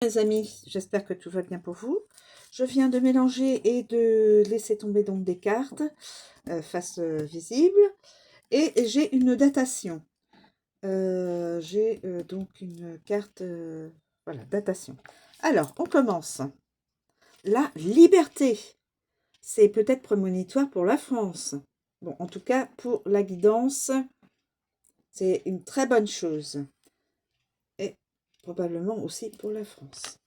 Mes amis, j'espère que tout va bien pour vous. Je viens de mélanger et de laisser tomber donc des cartes face visible et j'ai une datation. J'ai donc une carte, voilà, datation. Alors, on commence. La liberté, c'est peut-être prémonitoire pour la France. Bon, en tout cas, pour la guidance, c'est une très bonne chose. Et probablement aussi pour la France.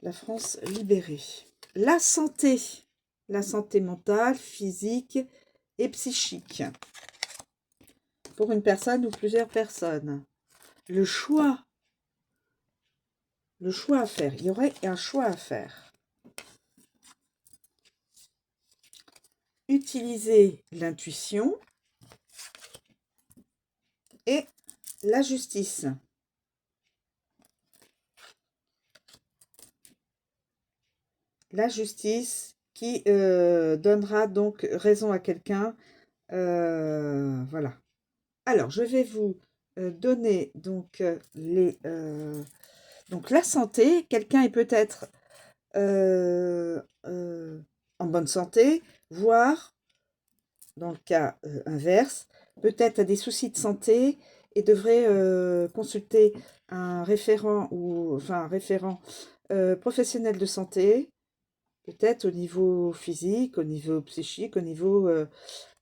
La France libérée. La santé mentale, physique et psychique, pour une personne ou plusieurs personnes. Le choix à faire, il y aurait un choix à faire. Utiliser l'intuition et la justice. La justice qui donnera donc raison à quelqu'un. Voilà. Alors, je vais vous donner donc donc la santé. Quelqu'un est peut-être en bonne santé, voire, dans le cas inverse, peut-être a des soucis de santé et devrait consulter un référent ou enfin un référent professionnel de santé, peut-être au niveau physique, au niveau psychique, au niveau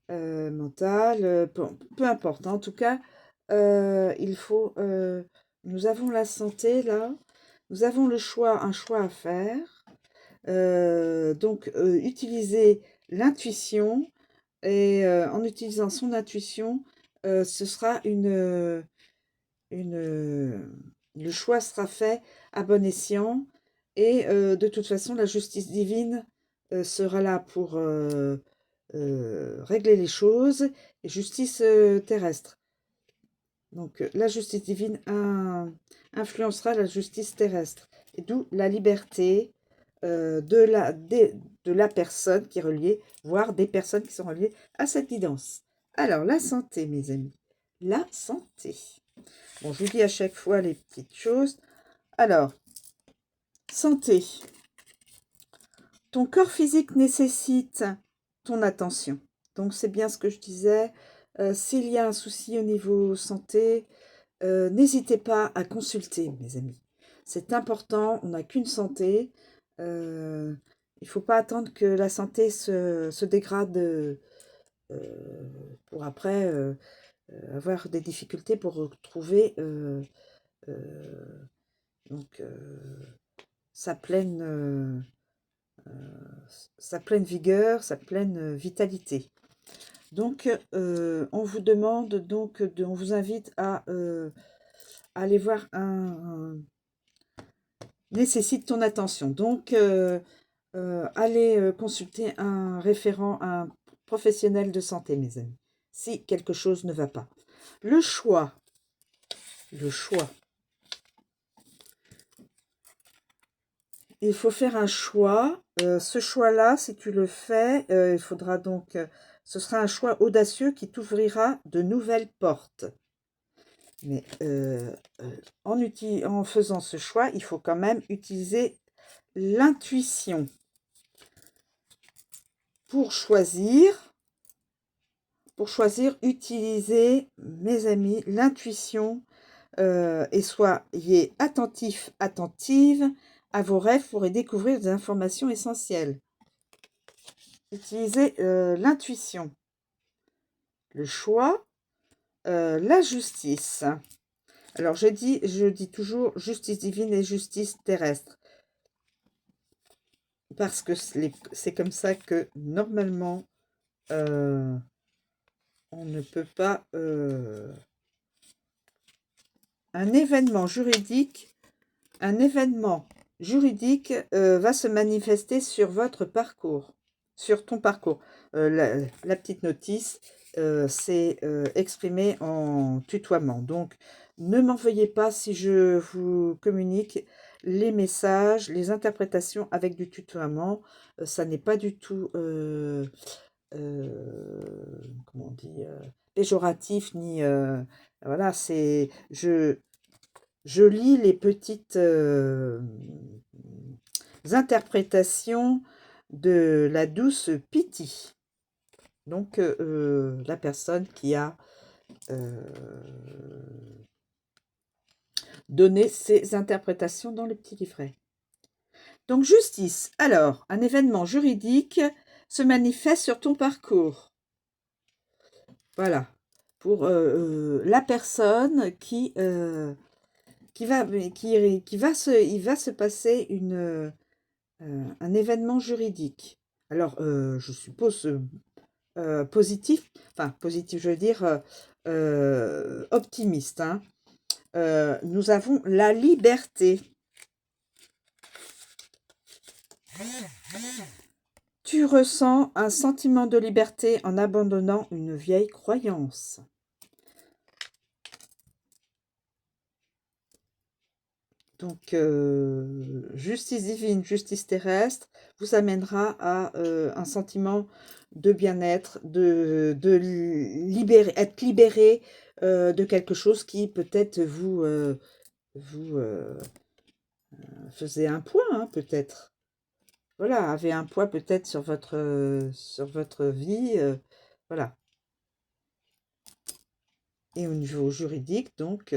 mental, peu importe. En tout cas, il faut. Nous avons la santé là, nous avons un choix à faire. Donc, utiliser l'intuition et en utilisant son intuition, ce sera le choix sera fait à bon escient et de toute façon, la justice divine sera là pour régler les choses et justice terrestre. Donc, la justice divine influencera la justice terrestre et d'où la liberté de la personne qui est reliée, voire des personnes qui sont reliées à cette guidance. Alors, la santé, mes amis. La santé. Bon, je vous dis à chaque fois les petites choses. Alors, santé. Ton corps physique nécessite ton attention. Donc, c'est bien ce que je disais. S'il y a un souci au niveau santé, n'hésitez pas à consulter, mes amis. C'est important, on n'a qu'une santé. Il ne faut pas attendre que la santé se dégrade pour après avoir des difficultés pour retrouver euh, donc, sa pleine, sa pleine vigueur, sa pleine vitalité. Donc, on vous demande donc, on vous invite à aller voir nécessite ton attention. Donc, allez consulter un référent, un professionnel de santé, mes amis, si quelque chose ne va pas. Le choix. Le choix. Il faut faire un choix. Ce choix-là, si tu le fais, il faudra donc... ce sera un choix audacieux qui t'ouvrira de nouvelles portes. Mais en faisant ce choix, il faut quand même utiliser l'intuition pour choisir. Pour choisir, utilisez, mes amis, l'intuition et soyez attentif, attentive à vos rêves pour y découvrir des informations essentielles. Utilisez l'intuition, le choix, la justice. Alors, je dis toujours justice divine et justice terrestre. Parce que c'est comme ça que, normalement, on ne peut pas... un événement juridique va se manifester sur votre parcours, sur ton parcours. La petite notice, c'est exprimé en tutoiement. Donc, ne m'en veuillez pas si je vous communique les messages, les interprétations avec du tutoiement. Ça n'est pas du tout, comment on dit, péjoratif, ni... voilà, je lis les petites interprétations de la douce Pity. Donc, la personne qui a donné ses interprétations dans le petit livret. Donc, justice. Alors, un événement juridique se manifeste sur ton parcours. Voilà. Pour la personne il va se passer un événement juridique. Alors, je suppose positif, enfin positif, je veux dire optimiste. Hein. Nous avons la liberté. Tu ressens un sentiment de liberté en abandonnant une vieille croyance. Donc, justice divine, justice terrestre vous amènera à un sentiment de bien-être, de être libéré de quelque chose qui peut-être vous faisait un poids, hein, peut-être. Voilà, avait un poids peut-être sur votre vie, voilà. Et au niveau juridique, donc,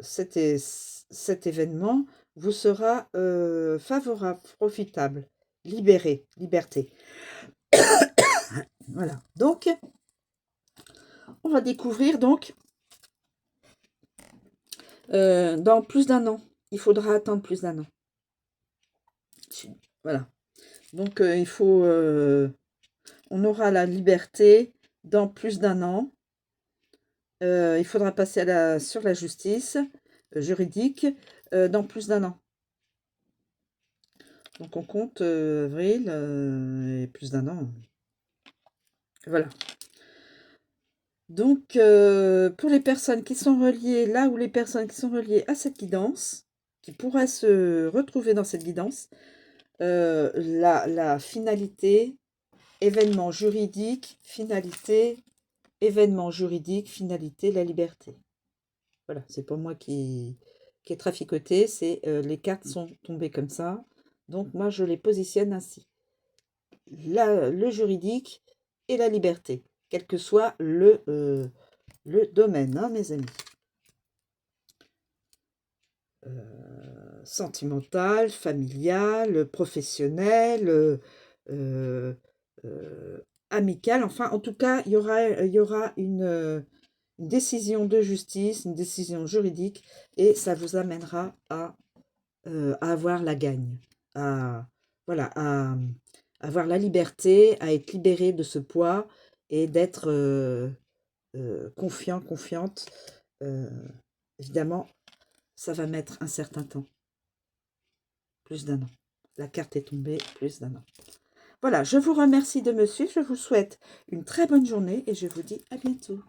cet événement vous sera favorable, profitable, liberté. Voilà, donc, on va découvrir, donc, dans plus d'un an. Il faudra attendre plus d'un an. Voilà. Donc, on aura la liberté dans plus d'un an. Il faudra passer sur la justice juridique dans plus d'un an. Donc, on compte avril et plus d'un an. Voilà. Donc, pour les personnes qui sont reliées, là où les personnes qui sont reliées à cette guidance, qui pourraient se retrouver dans cette guidance, la finalité, événement juridique, finalité, événement juridique, finalité, la liberté. Voilà, c'est pas moi qui est traficoté, c'est les cartes sont tombées comme ça. Donc, moi, je les positionne ainsi. Le juridique et la liberté, quel que soit le domaine, hein, mes amis. Sentimental, familial, professionnel, amical. Enfin, en tout cas, il y aura une décision de justice, une décision juridique, et ça vous amènera à avoir la gagne, voilà, à avoir la liberté, à être libéré de ce poids et d'être confiant, confiante. Évidemment, ça va mettre un certain temps, plus d'un an. La carte est tombée, plus d'un an. Voilà, je vous remercie de me suivre, je vous souhaite une très bonne journée et je vous dis à bientôt.